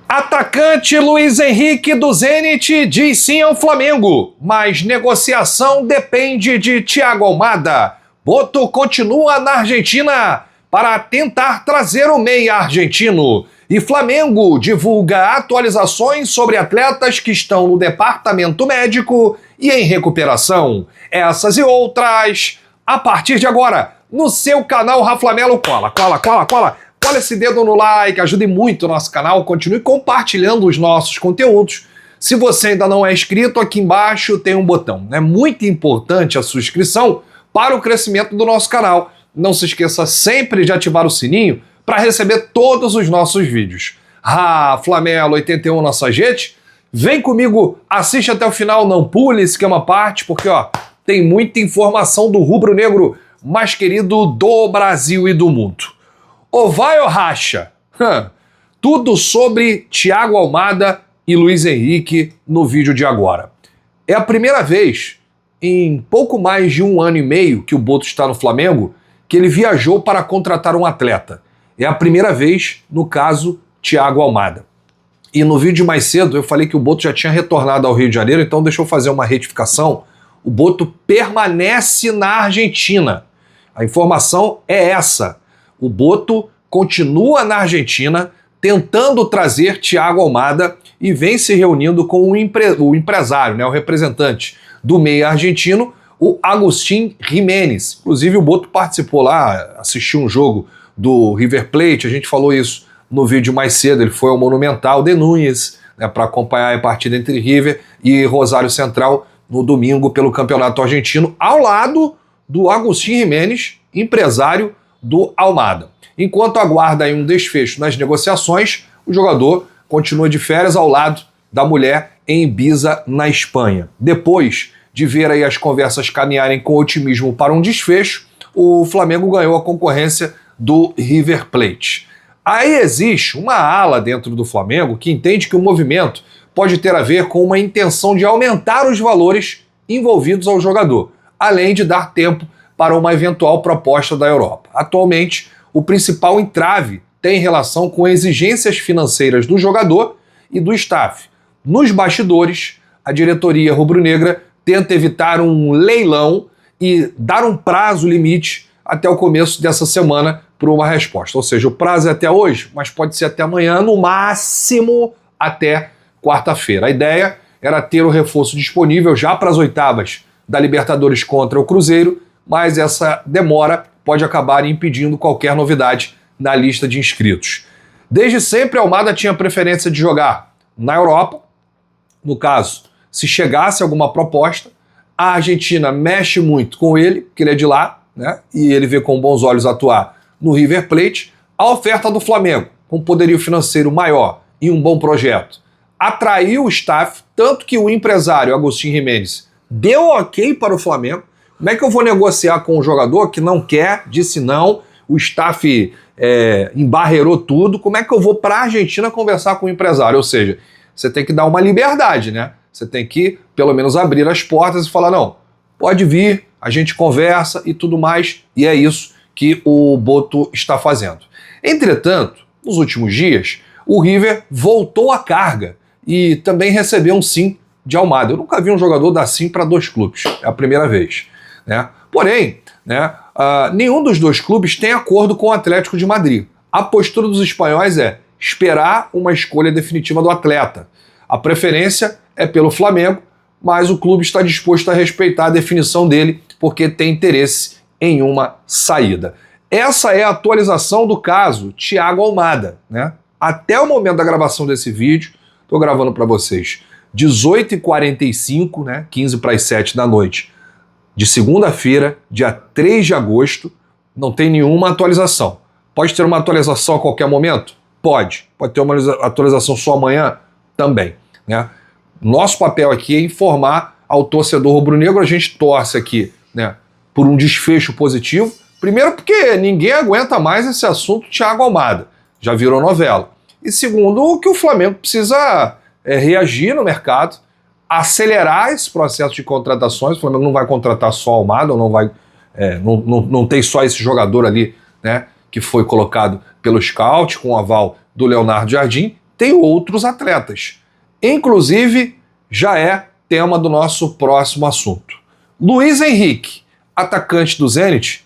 Atacante Luiz Henrique do Zenit diz sim ao Flamengo, mas negociação depende de Thiago Almada. Boto continua na Argentina para tentar trazer o meia argentino. E Flamengo divulga atualizações sobre atletas que estão no departamento médico e em recuperação. Essas e outras, a partir de agora, no seu canal Raflamelo. Cola esse dedo no like, ajude muito o nosso canal, continue compartilhando os nossos conteúdos. Se você ainda não é inscrito, aqui embaixo tem um botão. É muito importante a sua inscrição para o crescimento do nosso canal. Não se esqueça sempre de ativar o sininho para receber todos os nossos vídeos. Raflamelo 81 na sua rede. Vem comigo, assiste até o final, não pule esse esquema parte, porque tem muita informação do rubro-negro mais querido do Brasil e do mundo. Ou vai ou racha? Tudo sobre Thiago Almada e Luiz Henrique no vídeo de agora. É a primeira vez em pouco mais de 1 ano e meio que o Boto está no Flamengo que ele viajou para contratar um atleta. É a primeira vez no caso Thiago Almada. E no vídeo mais cedo eu falei que o Boto já tinha retornado ao Rio de Janeiro, então deixa eu fazer uma retificação. O Boto permanece na Argentina. A informação é essa. O Boto continua na Argentina tentando trazer Thiago Almada e vem se reunindo com o empresário, o representante do meia argentino, o Agustín Giménez. Inclusive o Boto participou lá, assistiu um jogo do River Plate, a gente falou isso no vídeo mais cedo, ele foi ao Monumental de Núñez para acompanhar a partida entre River e Rosário Central no domingo pelo Campeonato Argentino, ao lado do Agustín Giménez, empresário do Almada. Enquanto aguarda aí um desfecho nas negociações, o jogador continua de férias ao lado da mulher em Ibiza, na Espanha. Depois de ver aí as conversas caminharem com otimismo para um desfecho, o Flamengo ganhou a concorrência do River Plate. Aí existe uma ala dentro do Flamengo que entende que o movimento pode ter a ver com uma intenção de aumentar os valores envolvidos ao jogador, além de dar tempo para uma eventual proposta da Europa. Atualmente, o principal entrave tem relação com exigências financeiras do jogador e do staff. Nos bastidores, a diretoria rubro-negra tenta evitar um leilão e dar um prazo limite até o começo dessa semana para uma resposta. Ou seja, o prazo é até hoje, mas pode ser até amanhã, no máximo até quarta-feira. A ideia era ter o reforço disponível já para as oitavas da Libertadores contra o Cruzeiro, mas essa demora pode acabar impedindo qualquer novidade na lista de inscritos. Desde sempre, Almada tinha preferência de jogar na Europa. No caso, se chegasse alguma proposta, a Argentina mexe muito com ele, porque ele é de lá, e ele vê com bons olhos atuar no River Plate. A oferta do Flamengo, com poderio financeiro maior e um bom projeto, atraiu o staff, tanto que o empresário Agustín Giménez deu ok para o Flamengo. Como é que eu vou negociar com um jogador que não quer, disse não, o staff embarreirou tudo, como é que eu vou para a Argentina conversar com o empresário? Ou seja, você tem que dar uma liberdade, Você tem que, pelo menos, abrir as portas e falar, não, pode vir, a gente conversa e tudo mais, e é isso que o Boto está fazendo. Entretanto, nos últimos dias, o River voltou à carga e também recebeu um sim de Almada. Eu nunca vi um jogador dar sim para 2 clubes, é a primeira vez. Porém, nenhum dos 2 clubes tem acordo com o Atlético de Madrid. A postura dos espanhóis é esperar uma escolha definitiva do atleta. A preferência é pelo Flamengo, mas o clube está disposto a respeitar a definição dele porque tem interesse em uma saída. Essa é a atualização do caso Thiago Almada. Até o momento da gravação desse vídeo, estou gravando para vocês 18h45, 15 para as 7 da noite, de segunda-feira, dia 3 de agosto, não tem nenhuma atualização. Pode ter uma atualização a qualquer momento? Pode. Pode ter uma atualização só amanhã? Também. Nosso papel aqui é informar ao torcedor rubro-negro. A gente torce aqui por um desfecho positivo. Primeiro porque ninguém aguenta mais esse assunto Thiago Almada. Já virou novela. E segundo, que o Flamengo precisa reagir no mercado, acelerar esse processo de contratações. O Flamengo não vai contratar só Almada, não tem só esse jogador ali, que foi colocado pelo scout com o aval do Leonardo Jardim. tem outros atletas. Inclusive, já é tema do nosso próximo assunto. Luiz Henrique, atacante do Zenit,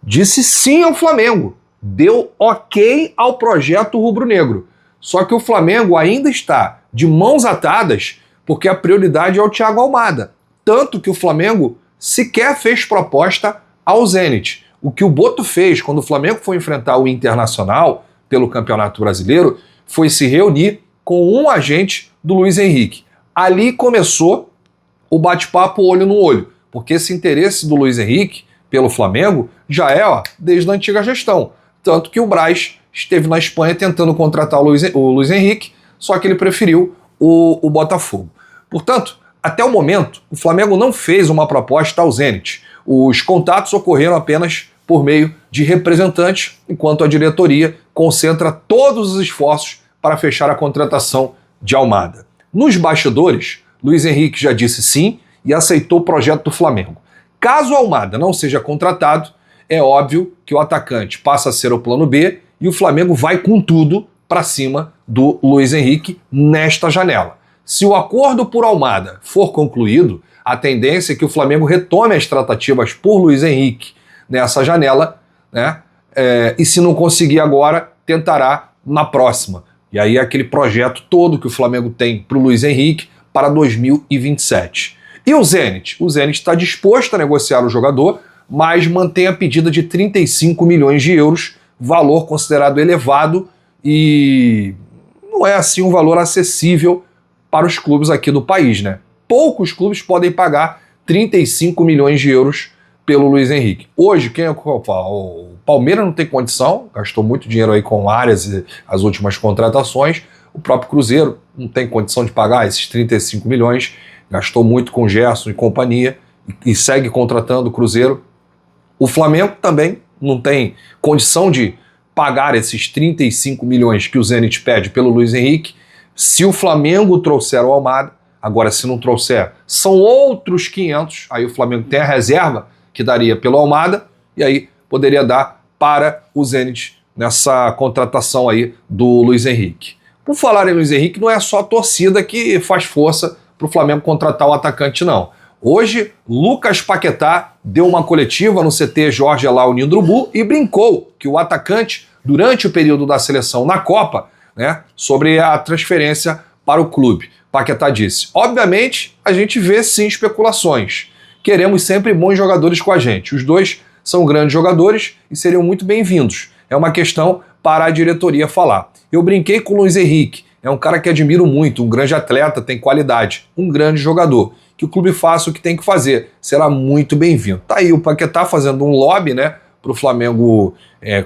disse sim ao Flamengo, deu ok ao projeto rubro-negro. Só que o Flamengo ainda está de mãos atadas porque a prioridade é o Thiago Almada. Tanto que o Flamengo sequer fez proposta ao Zenit. O que o Boto fez quando o Flamengo foi enfrentar o Internacional pelo Campeonato Brasileiro foi se reunir com um agente do Luiz Henrique. Ali começou o bate-papo olho no olho, porque esse interesse do Luiz Henrique pelo Flamengo já é desde a antiga gestão. Tanto que o Braz esteve na Espanha tentando contratar o Luiz Henrique, só que ele preferiu o Botafogo. Portanto, até o momento, o Flamengo não fez uma proposta ao Zenit. Os contatos ocorreram apenas por meio de representantes, enquanto a diretoria concentra todos os esforços para fechar a contratação de Almada. Nos bastidores, Luiz Henrique já disse sim e aceitou o projeto do Flamengo. Caso Almada não seja contratado, é óbvio que o atacante passa a ser o plano B e o Flamengo vai com tudo para cima do Luiz Henrique nesta janela. Se o acordo por Almada for concluído, a tendência é que o Flamengo retome as tratativas por Luiz Henrique nessa janela, né? E se não conseguir agora, tentará na próxima. E aí é aquele projeto todo que o Flamengo tem para o Luiz Henrique para 2027. E o Zenit? O Zenit está disposto a negociar o jogador, mas mantém a pedida de 35 milhões de euros, valor considerado elevado e não é assim um valor acessível para os clubes aqui do país, né? Poucos clubes podem pagar 35 milhões de euros pelo Luiz Henrique. Hoje, o Palmeiras não tem condição, gastou muito dinheiro aí com Arias e as últimas contratações. O próprio Cruzeiro não tem condição de pagar esses 35 milhões, gastou muito com Gerson e companhia e segue contratando o Cruzeiro. O Flamengo também não tem condição de pagar esses 35 milhões que o Zenit pede pelo Luiz Henrique. Se o Flamengo trouxer o Almada, agora se não trouxer, são outros 500, aí o Flamengo tem a reserva que daria pelo Almada, e aí poderia dar para o Zenit nessa contratação aí do Luiz Henrique. Por falar em Luiz Henrique, não é só a torcida que faz força para o Flamengo contratar o atacante, não. Hoje, Lucas Paquetá deu uma coletiva no CT Jorge Elao Nindrubu e brincou que o atacante, durante o período da seleção na Copa, né, sobre a transferência para o clube. Paquetá disse, obviamente, a gente vê sim especulações. Queremos sempre bons jogadores com a gente. Os dois são grandes jogadores e seriam muito bem-vindos. É uma questão para a diretoria falar. Eu brinquei com o Luiz Henrique. É um cara que admiro muito, um grande atleta, tem qualidade, um grande jogador. Que o clube faça o que tem que fazer. Será muito bem-vindo. Tá aí o Paquetá fazendo um lobby, né, para o Flamengo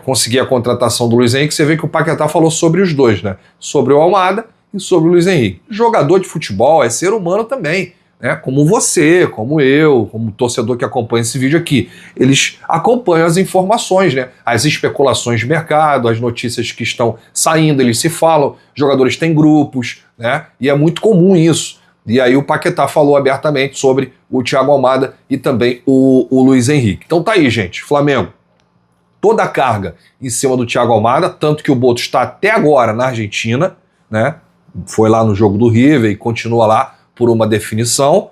conseguir a contratação do Luiz Henrique. Você vê que o Paquetá falou sobre os dois, né? Sobre o Almada e sobre o Luiz Henrique. Jogador de futebol é ser humano também, né? Como você, como eu, como torcedor que acompanha esse vídeo aqui. Eles acompanham as informações, né? As especulações de mercado, as notícias que estão saindo, eles se falam, jogadores têm grupos, né? E é muito comum isso. E aí o Paquetá falou abertamente sobre o Thiago Almada e também o Luiz Henrique. Então tá aí, gente. Flamengo, toda a carga em cima do Thiago Almada, tanto que o Boto está até agora na Argentina, né? Foi lá no jogo do River e continua lá por uma definição.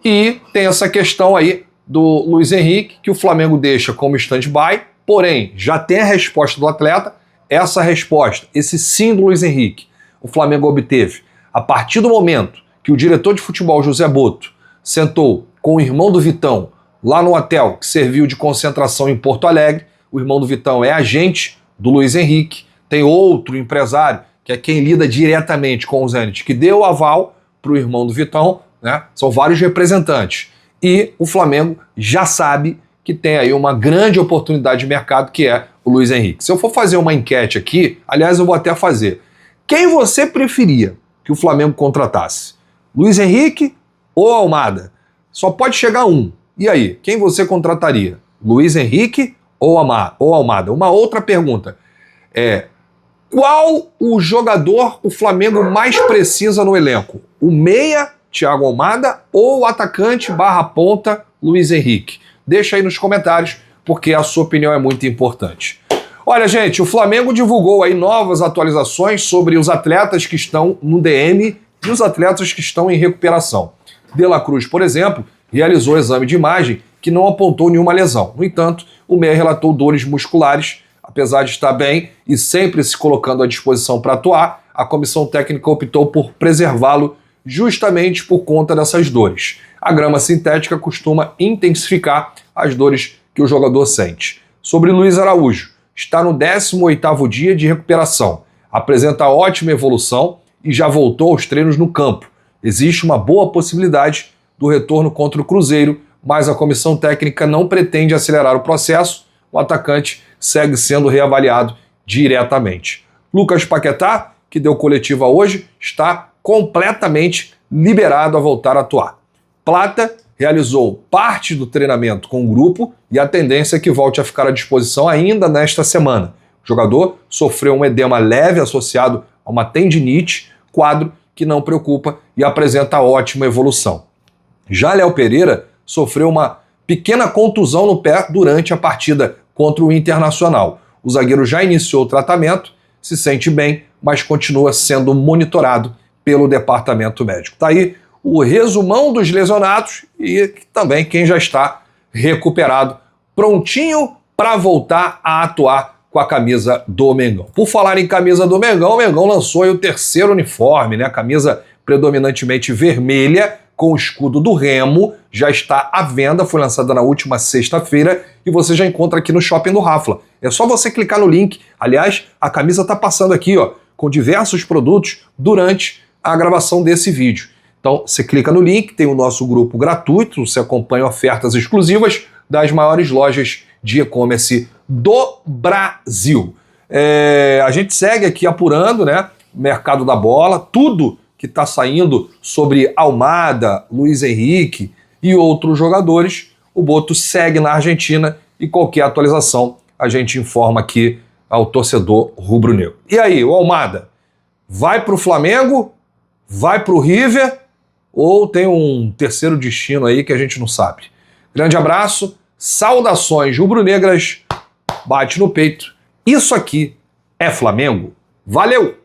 E tem essa questão aí do Luiz Henrique, que o Flamengo deixa como stand-by, porém, já tem a resposta do atleta. Essa resposta, esse sim do Luiz Henrique, o Flamengo obteve a partir do momento que o diretor de futebol, José Boto, sentou com o irmão do Vitão lá no hotel que serviu de concentração em Porto Alegre. O irmão do Vitão é agente do Luiz Henrique, tem outro empresário, que é quem lida diretamente com o Zenit, que deu o aval para o irmão do Vitão, né? São vários representantes. E o Flamengo já sabe que tem aí uma grande oportunidade de mercado, que é o Luiz Henrique. Se eu for fazer uma enquete aqui, aliás, eu vou até fazer. Quem você preferia que o Flamengo contratasse? Luiz Henrique ou Almada? Só pode chegar um. E aí, quem você contrataria? Luiz Henrique ou Almada? Uma outra pergunta. Qual o jogador o Flamengo mais precisa no elenco? O meia, Thiago Almada, ou o atacante /ponta, Luiz Henrique? Deixa aí nos comentários, porque a sua opinião é muito importante. Olha, gente, o Flamengo divulgou aí novas atualizações sobre os atletas que estão no DM e os atletas que estão em recuperação. De La Cruz, por exemplo, realizou exame de imagem que não apontou nenhuma lesão. No entanto, o meia relatou dores musculares. Apesar de estar bem e sempre se colocando à disposição para atuar, a comissão técnica optou por preservá-lo justamente por conta dessas dores. A grama sintética costuma intensificar as dores que o jogador sente. Sobre Luiz Araújo, está no 18º dia de recuperação, apresenta ótima evolução e já voltou aos treinos no campo. Existe uma boa possibilidade do retorno contra o Cruzeiro, mas a comissão técnica não pretende acelerar o processo. O atacante segue sendo reavaliado diretamente. Lucas Paquetá, que deu coletiva hoje, está completamente liberado a voltar a atuar. Plata realizou parte do treinamento com o grupo e a tendência é que volte a ficar à disposição ainda nesta semana. O jogador sofreu um edema leve associado a uma tendinite, quadro que não preocupa e apresenta ótima evolução. Já Léo Pereira sofreu uma pequena contusão no pé durante a partida contra o Internacional. O zagueiro já iniciou o tratamento, se sente bem, mas continua sendo monitorado pelo departamento médico. Está aí o resumão dos lesionados e também quem já está recuperado, prontinho para voltar a atuar com a camisa do Mengão. Por falar em camisa do Mengão, o Mengão lançou aí o terceiro uniforme, né? A camisa predominantemente vermelha, com o escudo do Remo, já está à venda, foi lançada na última sexta-feira e você já encontra aqui no Shopping do Rafla. É só você clicar no link. Aliás, a camisa está passando aqui, ó, com diversos produtos durante a gravação desse vídeo. Então, você clica no link, tem o nosso grupo gratuito, você acompanha ofertas exclusivas das maiores lojas de e-commerce do Brasil. A gente segue aqui apurando, né, o mercado da bola, tudo que está saindo sobre Almada, Luiz Henrique e outros jogadores. O Boto segue na Argentina e qualquer atualização a gente informa aqui ao torcedor rubro-negro. E aí, o Almada vai para o Flamengo, vai para o River ou tem um terceiro destino aí que a gente não sabe? Grande abraço, saudações rubro-negras, bate no peito. Isso aqui é Flamengo. Valeu!